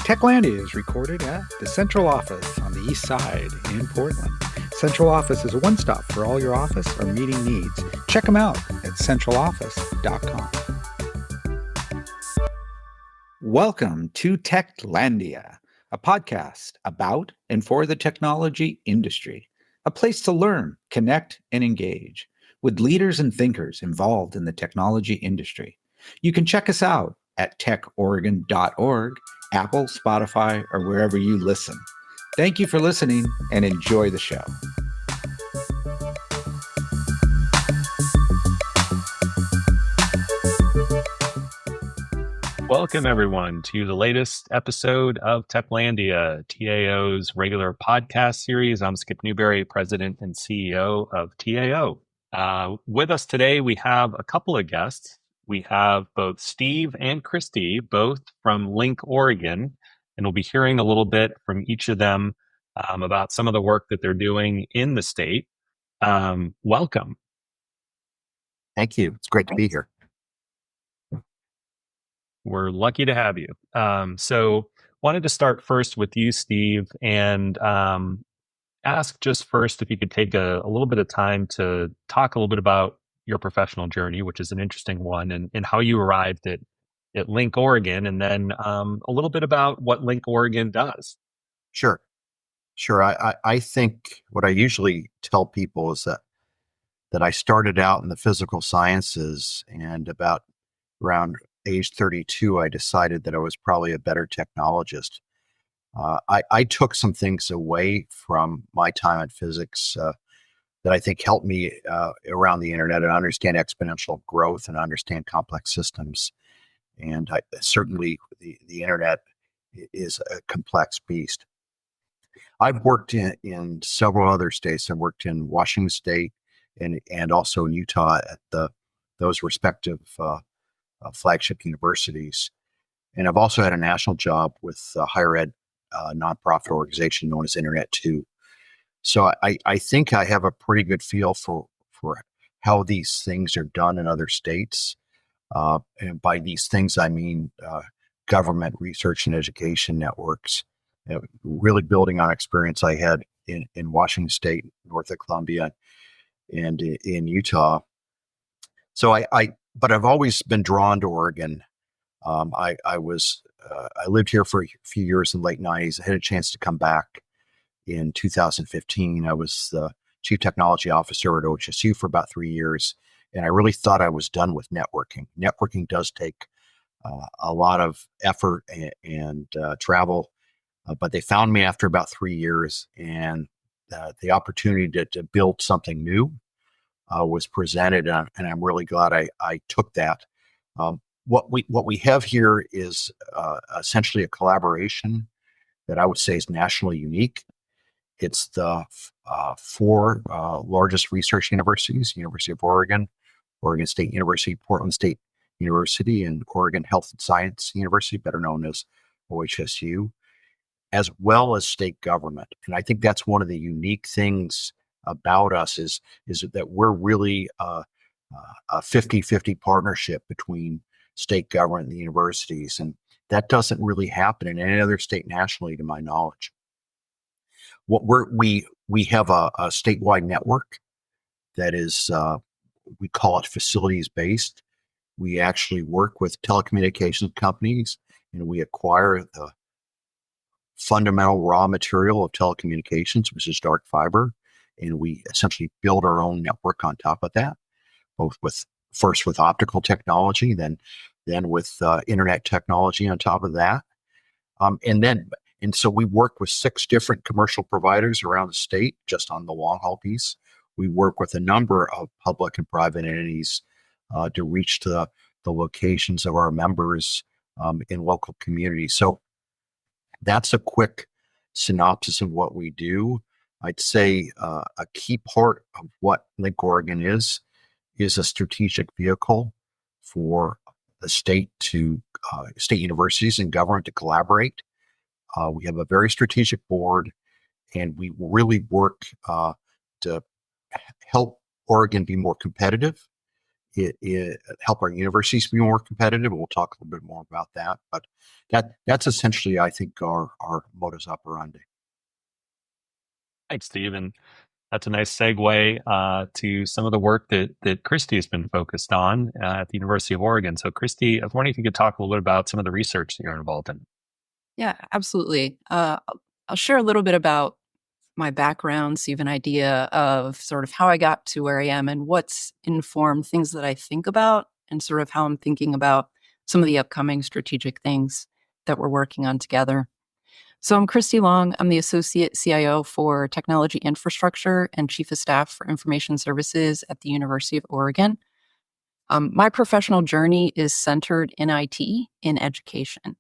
Techlandia is recorded at the Central Office on the East Side in Portland. Central Office is a one-stop for all your office or meeting needs. Check them out at centraloffice.com. Welcome to Techlandia, a podcast about and for the technology industry, a place to learn, connect, and engage with leaders and thinkers involved in the technology industry. You can check us out at techoregon.org, Apple, Spotify, or wherever you listen. Thank you for listening and enjoy the show. Welcome, everyone, to the latest episode of Techlandia, TAO's regular podcast series. I'm Skip Newberry, President and CEO of TAO. With us today, we have a couple of guests. We have both Steve and Christy, both from Link, Oregon, and we'll be hearing a little bit from each of them about some of the work that they're doing in the state. Welcome. Thank you. It's great to be here. We're lucky to have you. So wanted to start first with you, Steve, and ask just first if you could take a little bit of time to talk a little bit about your professional journey, which is an interesting one, and how you arrived at Link, Oregon, and then a little bit about what Link, Oregon does. Sure. I think what I usually tell people is that I started out in the physical sciences, and about around age 32, I decided that I was probably a better technologist. I took some things away from my time in physics that I think helped me around the internet and understand exponential growth and understand complex systems. And certainly the internet is a complex beast. I've worked in several other states. I've worked in Washington State and also in Utah at those respective flagship universities. And I've also had a national job with a higher ed nonprofit organization known as Internet 2. So I think I have a pretty good feel for how these things are done in other states. And by these things, I mean government research and education networks, really building on experience I had in Washington State, north of Columbia, and in Utah. So but I've always been drawn to Oregon. I lived here for a few years in the late 90s. I had a chance to come back in 2015. I was the chief technology officer at OCCoE for about 3 years, and I really thought I was done with networking. Networking does take a lot of effort and travel, but they found me after about 3 years, and the opportunity to build something new was presented, and I'm really glad I took that. What we have here is essentially a collaboration that I would say is nationally unique. It's the four largest research universities: University of Oregon, Oregon State University, Portland State University, and Oregon Health and Science University, better known as OHSU, as well as state government. And I think that's one of the unique things about us is that we're really a 50-50 partnership between state government and the universities. And that doesn't really happen in any other state nationally, to my knowledge. We have a statewide network that is, we call it facilities based. We actually work with telecommunications companies, and we acquire the fundamental raw material of telecommunications, which is dark fiber. And we essentially build our own network on top of that, both first with optical technology, then with internet technology on top of that. And so we work with 6 different commercial providers around the state, just on the long haul piece. We work with a number of public and private entities to reach to the locations of our members in local communities. So that's a quick synopsis of what we do. I'd say a key part of what Link Oregon is a strategic vehicle for the state state universities and government to collaborate. We have a very strategic board, and we really work to help Oregon be more competitive help our universities be more competitive. We'll talk a little bit more about that, but that's essentially, I think, our modus operandi. Thanks, Steve. And that's a nice segue to some of the work that Christy has been focused on at the University of Oregon. So, Christy, I was wondering if you could talk a little bit about some of the research that you're involved in. Yeah, absolutely. I'll share a little bit about my background so you have an idea of sort of how I got to where I am and what's informed things that I think about and sort of how I'm thinking about some of the upcoming strategic things that we're working on together. So I'm Christy Long. I'm the Associate CIO for Technology Infrastructure and Chief of Staff for Information Services at the University of Oregon. My professional journey is centered in IT in education.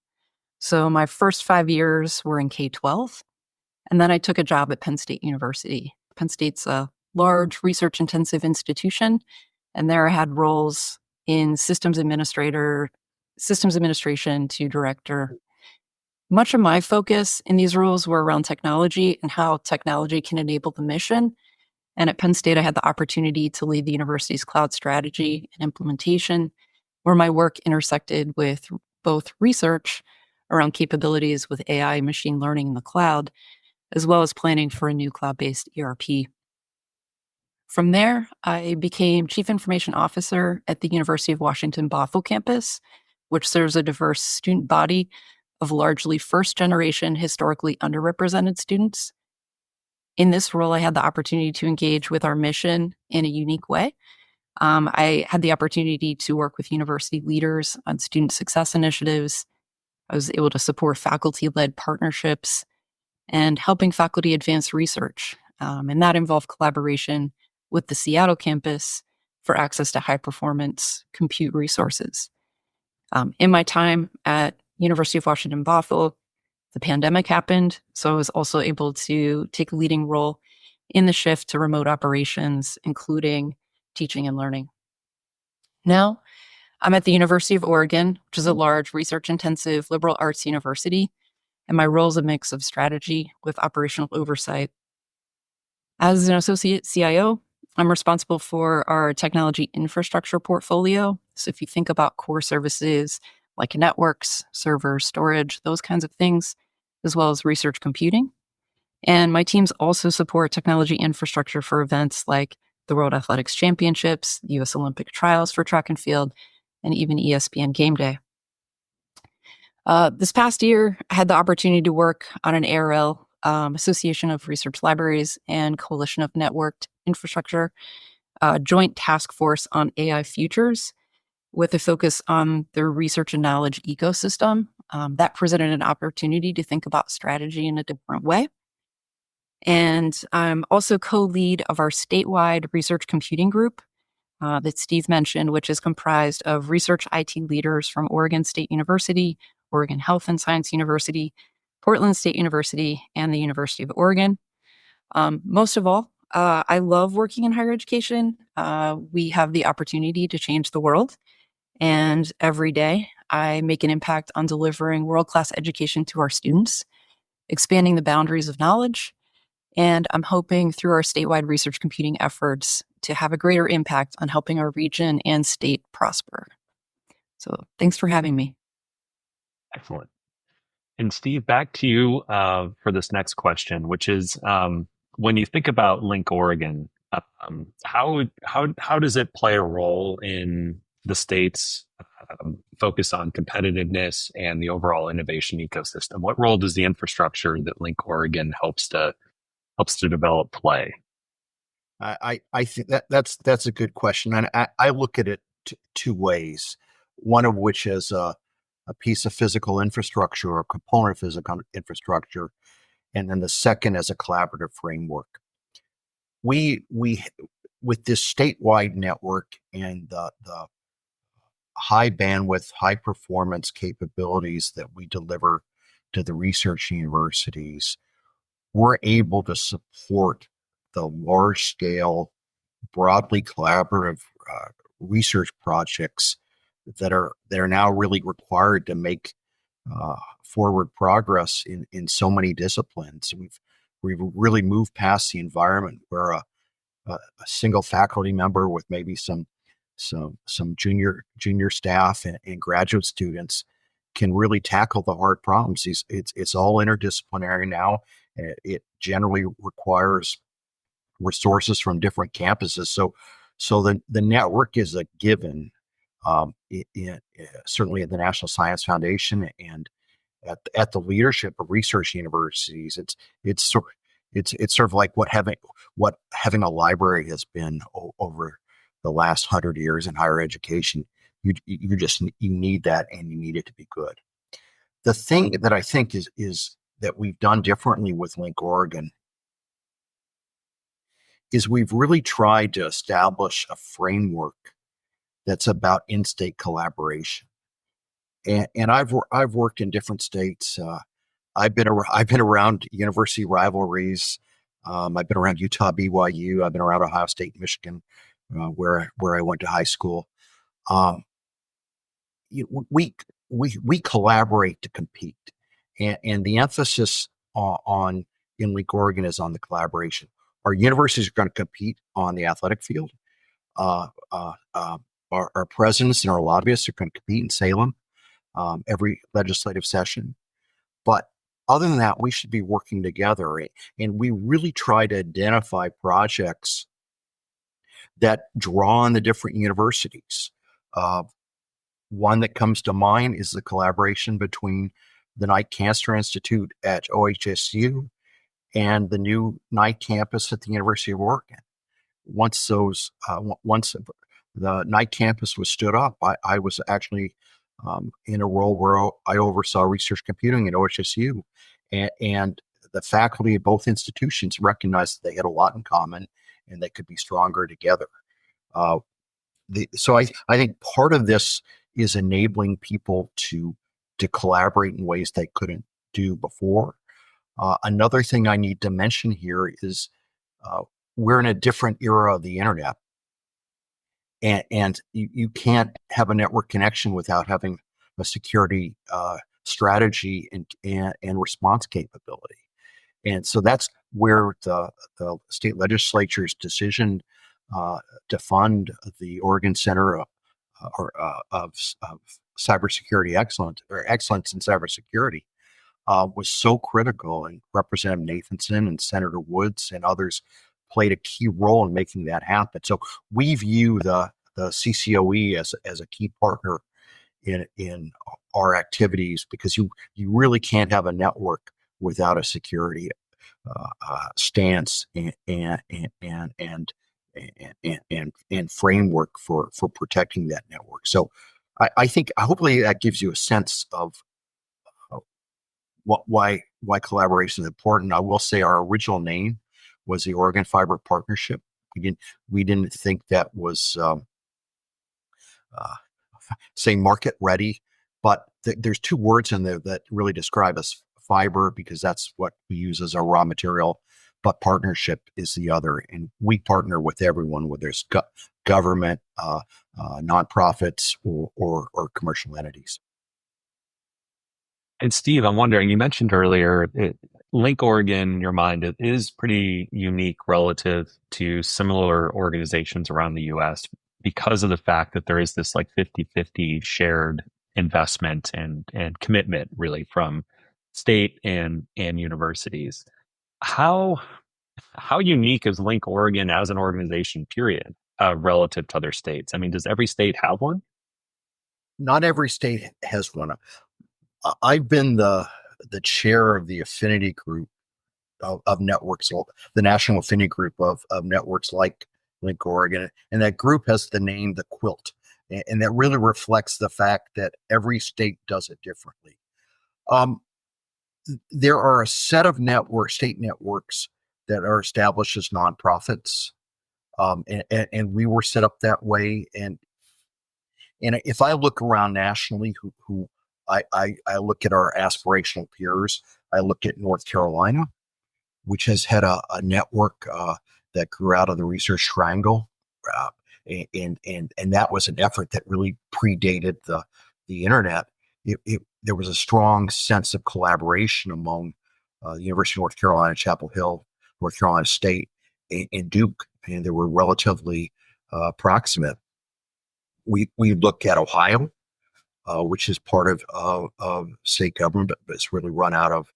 So my first 5 years were in K-12, and then I took a job at Penn State University. Penn State's a large research-intensive institution, and there I had roles in systems administration to director. Much of my focus in these roles were around technology and how technology can enable the mission. And at Penn State, I had the opportunity to lead the university's cloud strategy and implementation, where my work intersected with both research around capabilities with AI and machine learning in the cloud, as well as planning for a new cloud-based ERP. From there, I became Chief Information Officer at the University of Washington Bothell campus, which serves a diverse student body of largely first-generation, historically underrepresented students. In this role, I had the opportunity to engage with our mission in a unique way. I had the opportunity to work with university leaders on student success initiatives. I was able to support faculty-led partnerships and helping faculty advance research. And that involved collaboration with the Seattle campus for access to high-performance compute resources. In my time at University of Washington Bothell, the pandemic happened, so I was also able to take a leading role in the shift to remote operations, including teaching and learning. Now, I'm at the University of Oregon, which is a large research-intensive liberal arts university, and my role is a mix of strategy with operational oversight. As an associate CIO, I'm responsible for our technology infrastructure portfolio. So if you think about core services like networks, servers, storage, those kinds of things, as well as research computing. And my teams also support technology infrastructure for events like the World Athletics Championships, the US Olympic Trials for track and field, and even ESPN Game Day. This past year, I had the opportunity to work on an ARL, Association of Research Libraries and Coalition of Networked Infrastructure, joint task force on AI futures with a focus on the research and knowledge ecosystem. That presented an opportunity to think about strategy in a different way. And I'm also co-lead of our statewide research computing group that Steve mentioned, which is comprised of research IT leaders from Oregon State University, Oregon Health and Science University, Portland State University, and the University of Oregon. Most of all, I love working in higher education. We have the opportunity to change the world. And every day, I make an impact on delivering world-class education to our students, expanding the boundaries of knowledge, and I'm hoping through our statewide research computing efforts to have a greater impact on helping our region and state prosper. So thanks for having me. Excellent. And Steve, back to you for this next question, which is when you think about Link Oregon, how does it play a role in the state's focus on competitiveness and the overall innovation ecosystem? What role does the infrastructure that Link Oregon helps to develop play? I think that's a good question, and I look at it two ways. One of which is a piece of physical infrastructure or a component of physical infrastructure, and then the second as a collaborative framework. We with this statewide network and the high bandwidth, high performance capabilities that we deliver to the research universities, we're able to support the large scale, broadly collaborative research projects that are now really required to make forward progress in so many disciplines. We've really moved past the environment where a single faculty member with maybe some some junior staff and graduate students can really tackle the hard problems. It's all interdisciplinary now. It generally requires resources from different campuses. So the network is a given, certainly at the National Science Foundation and at the leadership of research universities. It's sort of like what having a library has been over the last 100 years in higher education. You need that, and you need it to be good. The thing that I think is that we've done differently with Link Oregon is we've really tried to establish a framework that's about in-state collaboration. And I've worked in different states. I've been around university rivalries. I've been around Utah, BYU. I've been around Ohio State, Michigan, where I went to high school. We collaborate to compete, and the emphasis on in Link Oregon is on the collaboration. Our universities are going to compete on the athletic field. Our presidents and our lobbyists are going to compete in Salem every legislative session. But other than that, we should be working together. And we really try to identify projects that draw on the different universities. One that comes to mind is the collaboration between the Knight Cancer Institute at OHSU and the new Knight campus at the University of Oregon. Once the Knight campus was stood up, I was actually in a role where I oversaw research computing at OHSU, and the faculty of both institutions recognized that they had a lot in common and they could be stronger together. So I think part of this is enabling people to collaborate in ways they couldn't do before. Another thing I need to mention here is we're in a different era of the internet. And you can't have a network connection without having a security strategy and response capability. And so that's where the state legislature's decision to fund the Oregon Center of Cybersecurity Excellence, or Excellence in Cybersecurity, was so critical. And Representative Nathanson and Senator Woods and others played a key role in making that happen. So we view the CCOE as a key partner in our activities, because you really can't have a network without a security stance and framework for protecting that network. So I think hopefully that gives you a sense of why collaboration is important. I will say our original name was the Oregon Fiber Partnership. We didn't think that was say market ready, but there's two words in there that really describe us: fiber, because that's what we use as our raw material, but partnership is the other. And we partner with everyone, whether it's government, nonprofits, or commercial entities. And Steve, I'm wondering, you mentioned earlier, Link Oregon, in your mind, it is pretty unique relative to similar organizations around the US because of the fact that there is this like 50-50 shared investment and commitment really from state and universities. How unique is Link Oregon as an organization, period, relative to other states? I mean, does every state have one? Not every state has one. I've been the chair of the affinity group of networks, the National Affinity Group of networks like Link Oregon, and that group has the name the Quilt, and that really reflects the fact that every state does it differently. There are a set of state networks that are established as nonprofits, and we were set up that way. And if I look around nationally, who I look at our aspirational peers. I look at North Carolina, which has had a network that grew out of the Research Triangle, and that was an effort that really predated the internet. There was a strong sense of collaboration among the University of North Carolina, Chapel Hill, North Carolina State, and Duke, and they were relatively proximate. We look at Ohio, which is part of state government, but it's really run out of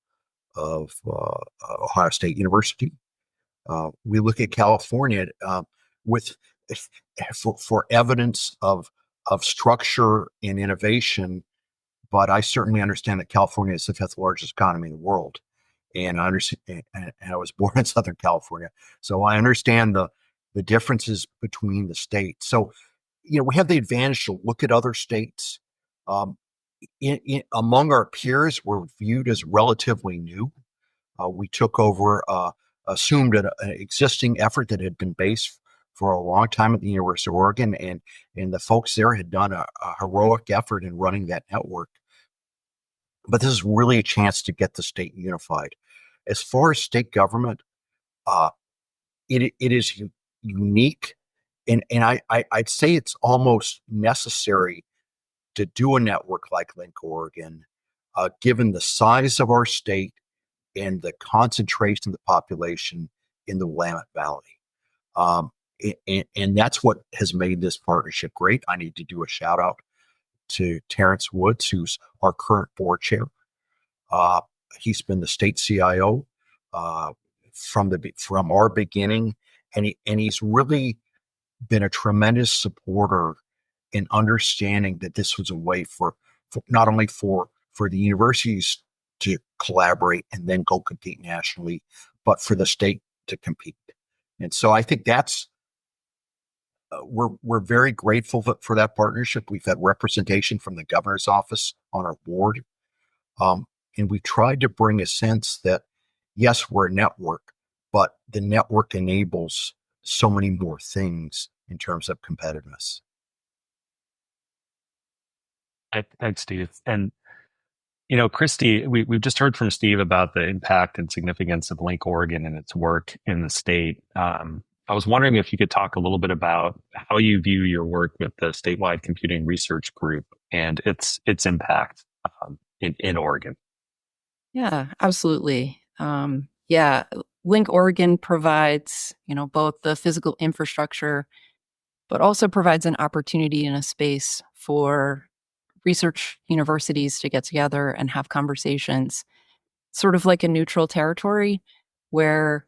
Ohio State University. We look at California with for evidence of structure and innovation, but I certainly understand that California is the fifth largest economy in the world, and I understand. And I was born in Southern California, so I understand the differences between the states. So, we have the advantage to look at other states. Um, Among our peers, we're viewed as relatively new. We took over, assumed an existing effort that had been based for a long time at the University of Oregon, and the folks there had done a heroic effort in running that network. But this is really a chance to get the state unified. As far as state government, uh, it is unique, and I'd say it's almost necessary to do a network like Link Oregon, given the size of our state and the concentration of the population in the Willamette Valley. And that's what has made this partnership great. I need to do a shout out to Terrence Woods, who's our current board chair. He's been the state CIO from our beginning, and he's really been a tremendous supporter in understanding that this was a way for not only for the universities to collaborate and then go compete nationally, but for the state to compete. And so I think that's we're very grateful for that partnership. We've had representation from the governor's office on our board, and we've tried to bring a sense that yes, we're a network, but the network enables so many more things in terms of competitiveness. Thanks, Steve. And Christy, we've just heard from Steve about the impact and significance of Link Oregon and its work in the state. I was wondering if you could talk a little bit about how you view your work with the statewide computing research group and its impact in Oregon. Yeah, absolutely. Yeah, Link Oregon provides, both the physical infrastructure, but also provides an opportunity and a space for research universities to get together and have conversations, sort of like a neutral territory where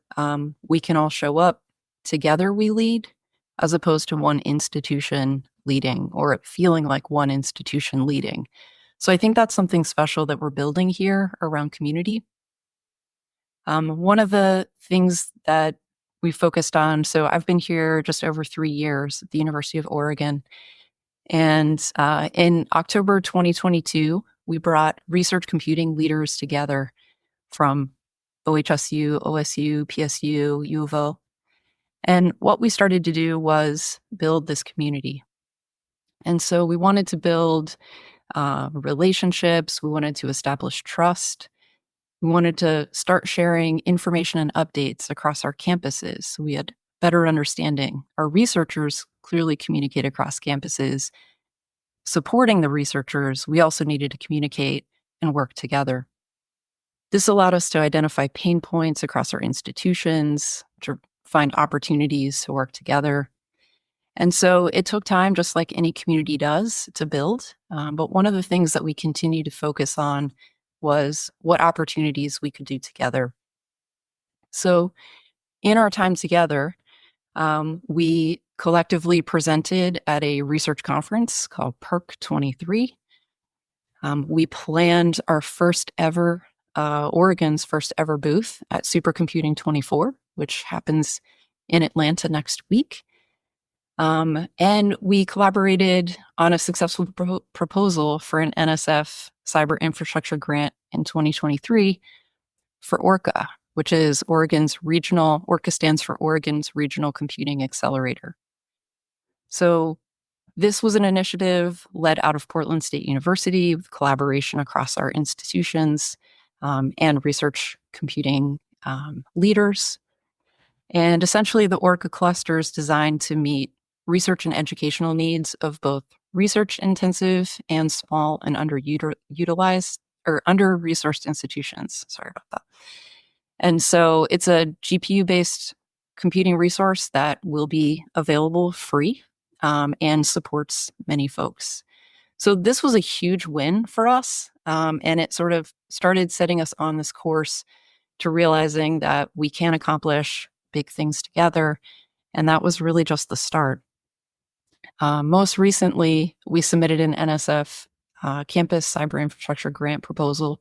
we can all show up together, we lead, as opposed to one institution leading or it feeling like one institution leading. So I think that's something special that we're building here around community. One of the things that we focused on, so I've been here just over 3 years at the University of Oregon. And in October 2022, we brought research computing leaders together from OHSU, OSU, PSU, U of O. And what we started to do was build this community. And so we wanted to build relationships. We wanted to establish trust. We wanted to start sharing information and updates across our campuses so we had better understanding. Our researchers clearly communicate across campuses. Supporting the researchers, we also needed to communicate and work together. This allowed us to identify pain points across our institutions, to find opportunities to work together. And so it took time, just like any community does, to build. But one of the things that we continue to focus on was what opportunities we could do together. So in our time together, we collectively presented at a research conference called PERC 23. We planned our first ever, Oregon's first ever booth at Supercomputing 24, which happens in Atlanta next week. And we collaborated on a successful proposal for an NSF cyber infrastructure grant in 2023 for ORCA, which is ORCA stands for Oregon's Regional Computing Accelerator. So this was an initiative led out of Portland State University with collaboration across our institutions and research computing leaders. And essentially the ORCA cluster is designed to meet research and educational needs of both research-intensive and small and underutilized or under-resourced institutions. Sorry about that. And so it's a GPU-based computing resource that will be available free and supports many folks. So this was a huge win for us, and it sort of started setting us on this course to realizing that we can accomplish big things together, and that was really just the start. Most recently, we submitted an NSF campus cyber infrastructure grant proposal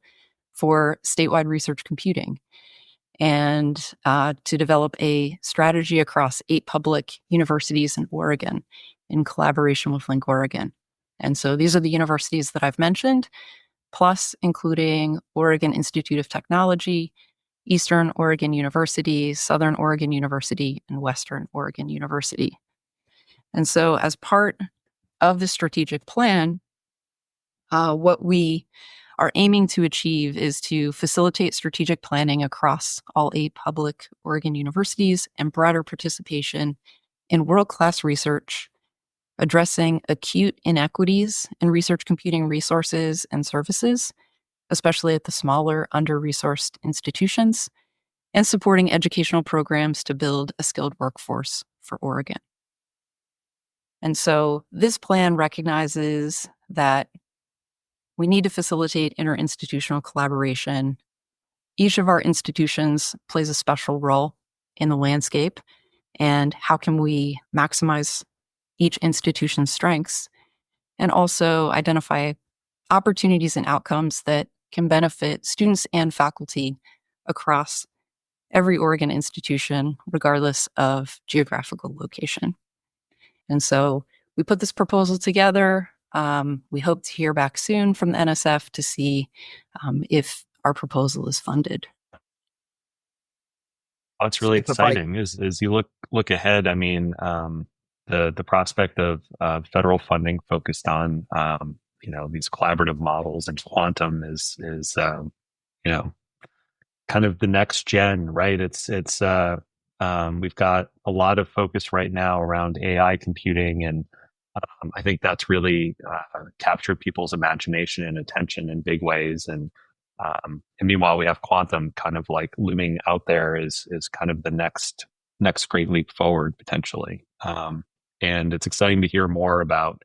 for statewide research computing and to develop a strategy across 8 public universities in Oregon in collaboration with Link Oregon. And so these are the universities that I've mentioned, plus including Oregon Institute of Technology, Eastern Oregon University, Southern Oregon University, and Western Oregon University. And so as part of the strategic plan, what we are aiming to achieve is to facilitate strategic planning across all 8 public Oregon universities and broader participation in world-class research, addressing acute inequities in research computing resources and services, especially at the smaller, under-resourced institutions, and supporting educational programs to build a skilled workforce for Oregon. And so this plan recognizes that we need to facilitate interinstitutional collaboration. Each of our institutions plays a special role in the landscape, and how can we maximize each institution's strengths and also identify opportunities and outcomes that can benefit students and faculty across every Oregon institution, regardless of geographical location. And so we put this proposal together. We hope to hear back soon from the NSF to see if our proposal is funded. Oh, it's really exciting. As you look ahead, I mean, the prospect of federal funding focused on these collaborative models and quantum is kind of the next gen, right? We've got a lot of focus right now around AI computing, and I think that's really captured people's imagination and attention in big ways. And meanwhile, we have quantum kind of like looming out there is kind of the next great leap forward potentially. And it's exciting to hear more about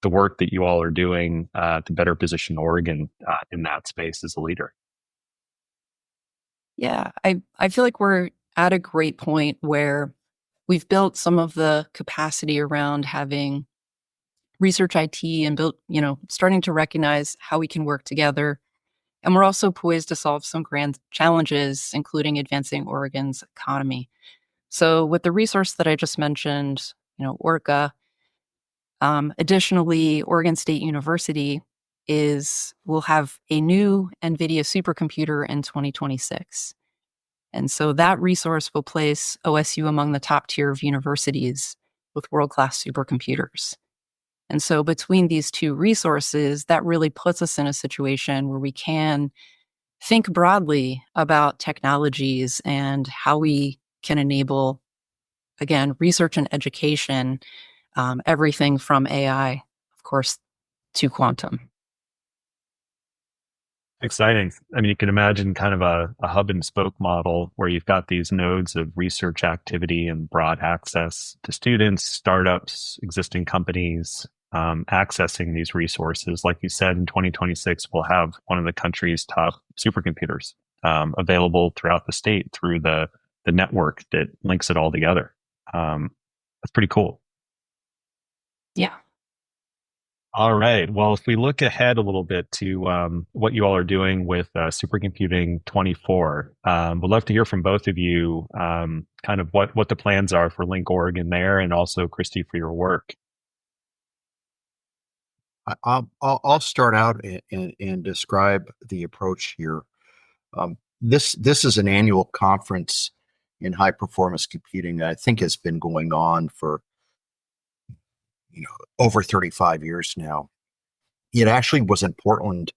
the work that you all are doing to better position Oregon in that space as a leader. Yeah, I feel like we're at a great point where we've built some of the capacity around having research IT and starting to recognize how we can work together. And we're also poised to solve some grand challenges, including advancing Oregon's economy. So with the resource that I just mentioned, ORCA, additionally, Oregon State University will have a new NVIDIA supercomputer in 2026. And so that resource will place OSU among the top tier of universities with world-class supercomputers. And so between these two resources, that really puts us in a situation where we can think broadly about technologies and how we can enable, again, research and education, everything from AI, of course, to quantum. Exciting. I mean, you can imagine kind of a hub and spoke model where you've got these nodes of research activity and broad access to students, startups, existing companies, accessing these resources. Like you said, in 2026, we'll have one of the country's top supercomputers available throughout the state through the network that links it all together. That's pretty cool. Yeah. All right. Well, if we look ahead a little bit to what you all are doing with Supercomputing 24, we'd love to hear from both of you kind of what the plans are for Link Oregon there, and also Christy for your work. I'll start out and describe the approach here. This is an annual conference in high performance computing that I think has been going on for over 35 years now. It actually was in Portland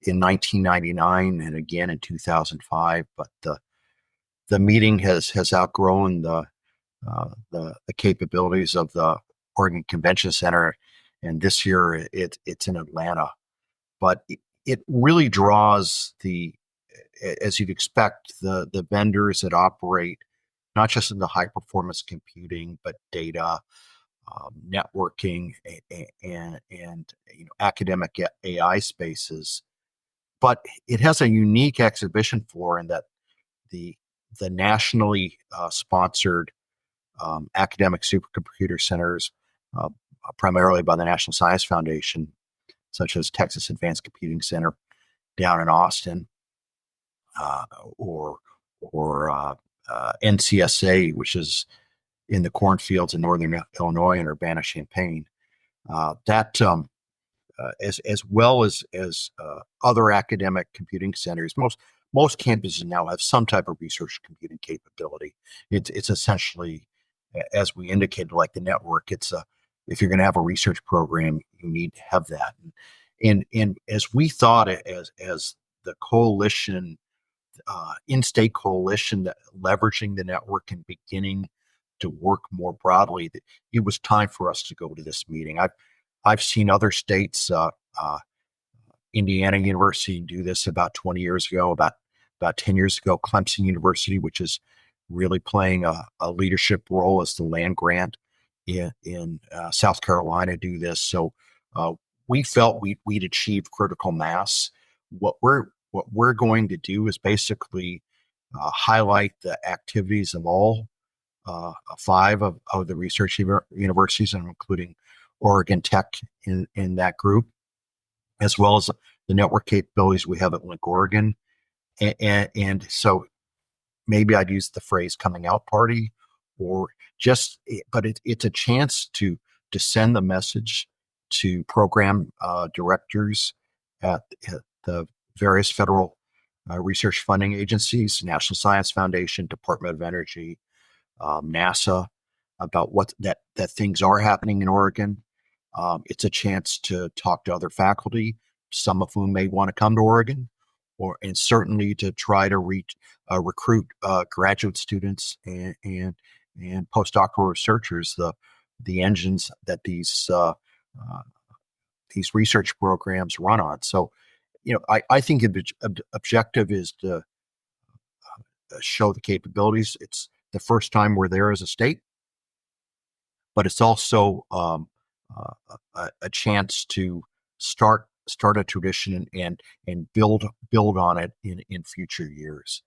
in 1999 and again in 2005, but the meeting has outgrown the capabilities of the Oregon Convention Center, and this year it's in Atlanta. But it really draws as you'd expect, the vendors that operate not just in the high performance computing, but data, networking, and academic AI spaces. But it has a unique exhibition floor in that the nationally sponsored academic supercomputer centers, uh, primarily by the National Science Foundation, such as Texas Advanced Computing Center down in Austin, uh, or NCSA, which is in the cornfields in northern Illinois and Urbana-Champaign. That as well as other academic computing centers. Most campuses now have some type of research computing capability. It's essentially, as we indicated, like the network. If you're going to have a research program, you need to have that. And as we thought, as the coalition, in-state coalition, that leveraging the network and beginning to work more broadly, it was time for us to go to this meeting. I've seen other states, Indiana University do this about 20 years ago, about 10 years ago, Clemson University, which is really playing a leadership role as the land grant in South Carolina, do this. So we felt we'd achieved critical mass. What we're going to do is basically highlight the activities of all 5 of the research universities, and including Oregon Tech in that group, as well as the network capabilities we have at Link Oregon. And so maybe I'd use the phrase coming out party, or but it's a chance to send the message to program directors at the various federal research funding agencies, National Science Foundation, Department of Energy, NASA, about that things are happening in Oregon. It's a chance to talk to other faculty, some of whom may want to come to Oregon, and certainly to try to recruit graduate students and postdoctoral researchers, the engines that these research programs run on. So, I think the objective is to show the capabilities. It's the first time we're there as a state, but it's also a chance to start a tradition and build on it in future years.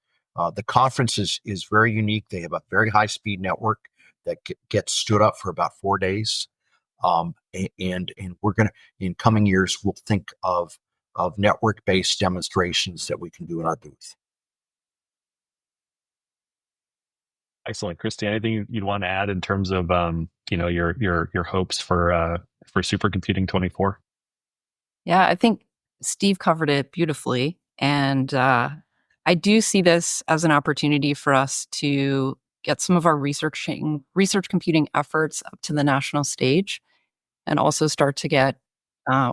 The conference is very unique. They have a very high speed network that gets stood up for about 4 days, and we're gonna, in coming years, we'll think of network based demonstrations that we can do in our booth. Excellent, Christy. Anything you'd want to add in terms of your hopes for Supercomputing 24? Yeah, I think Steve covered it beautifully, and I do see this as an opportunity for us to get some of our research computing efforts up to the national stage, and also start to get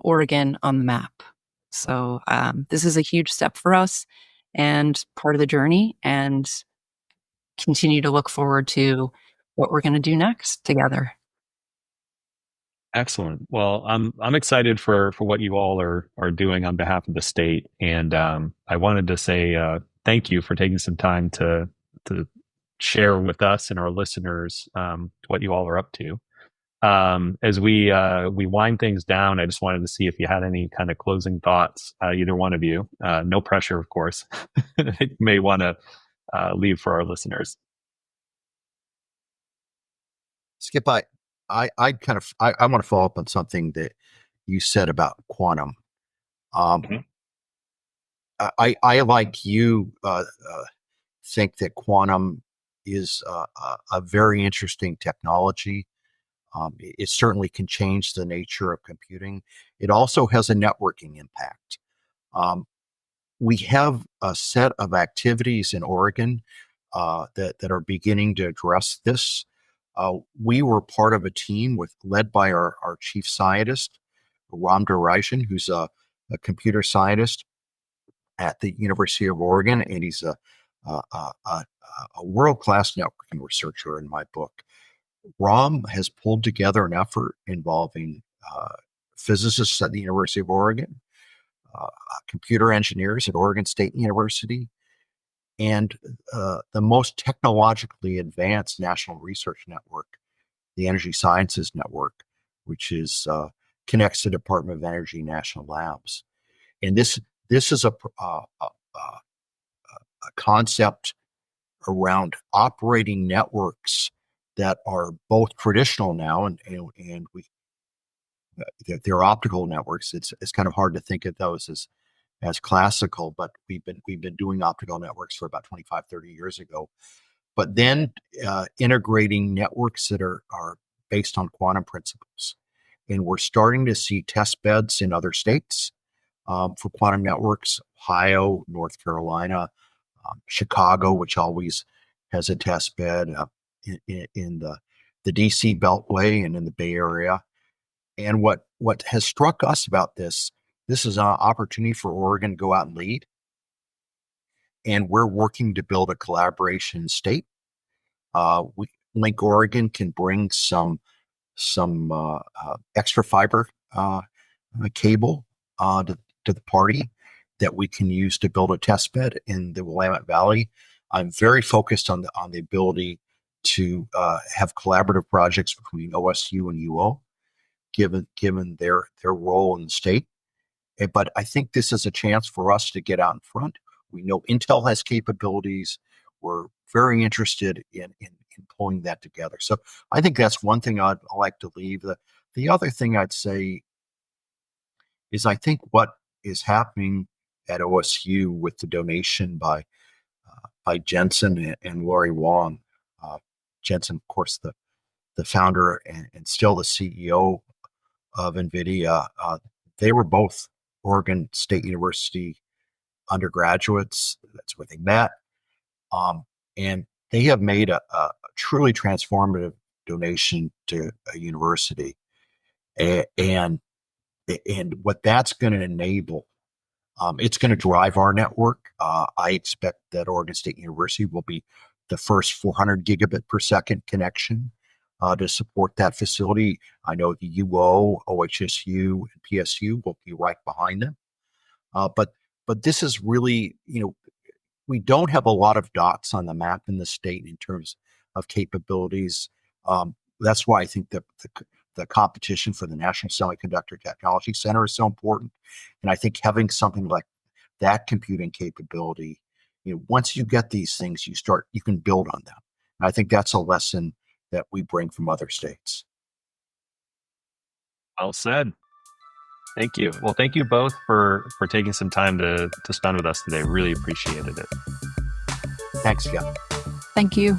Oregon on the map. So this is a huge step for us and part of the journey, and continue to look forward to what we're going to do next together. Excellent. Well, I'm excited for what you all are doing on behalf of the state, and I wanted to say thank you for taking some time to share with us and our listeners what you all are up to. As we wind things down, I just wanted to see if you had any kind of closing thoughts, either one of you. No pressure, of course. You may want to leave for our listeners. Skip, I want to follow up on something that you said about quantum. Mm-hmm. I like you think that quantum is a very interesting technology. It certainly can change the nature of computing. It also has a networking impact. We have a set of activities in Oregon that are beginning to address this. We were part of a team led by our chief scientist, Ram Duraishan, who's a computer scientist at the University of Oregon, and he's a world-class networking researcher in my book. Ram has pulled together an effort involving physicists at the University of Oregon, computer engineers at Oregon State University, and the most technologically advanced national research network the Energy Sciences Network, which is connects the Department of Energy National Labs. And this is a concept around operating networks that are both traditional now and we they're optical networks. It's kind of hard to think of those as classical, but we've been doing optical networks for about 25, 30 years ago. But then integrating networks that are based on quantum principles. And we're starting to see test beds in other states for quantum networks, Ohio, North Carolina, Chicago, which always has a test bed in the DC Beltway and in the Bay Area. And what has struck us about this is an opportunity for Oregon to go out and lead. And we're working to build a collaboration state. Link Oregon can bring some extra fiber cable to the party that we can use to build a test bed in the Willamette Valley. I'm very focused on the ability to have collaborative projects between OSU and UO, given their role in the state. But I think this is a chance for us to get out in front. We know Intel has capabilities. We're very interested in pulling that together. So I think that's one thing I'd like to leave. The other thing I'd say is I think what is happening at OSU with the donation by Jensen and Lori Wong. Jensen, of course, the founder and still the CEO of NVIDIA. They were both Oregon State University undergraduates. That's where they met. And they have made a truly transformative donation to a university. And what that's going to enable, it's going to drive our network. I expect that Oregon State University will be the first 400 gigabit per second connection to support that facility. I know the UO, OHSU, and PSU will be right behind them. But this is really, we don't have a lot of dots on the map in the state in terms of capabilities. That's why I think the competition for the National Semiconductor Technology Center is so important. And I think having something like that computing capability, once you get these things, you can build on them. And I think that's a lesson that we bring from other states. Well said. Thank you. Well, thank you both for taking some time to spend with us today. Really appreciated it. Thanks, Jeff. Thank you.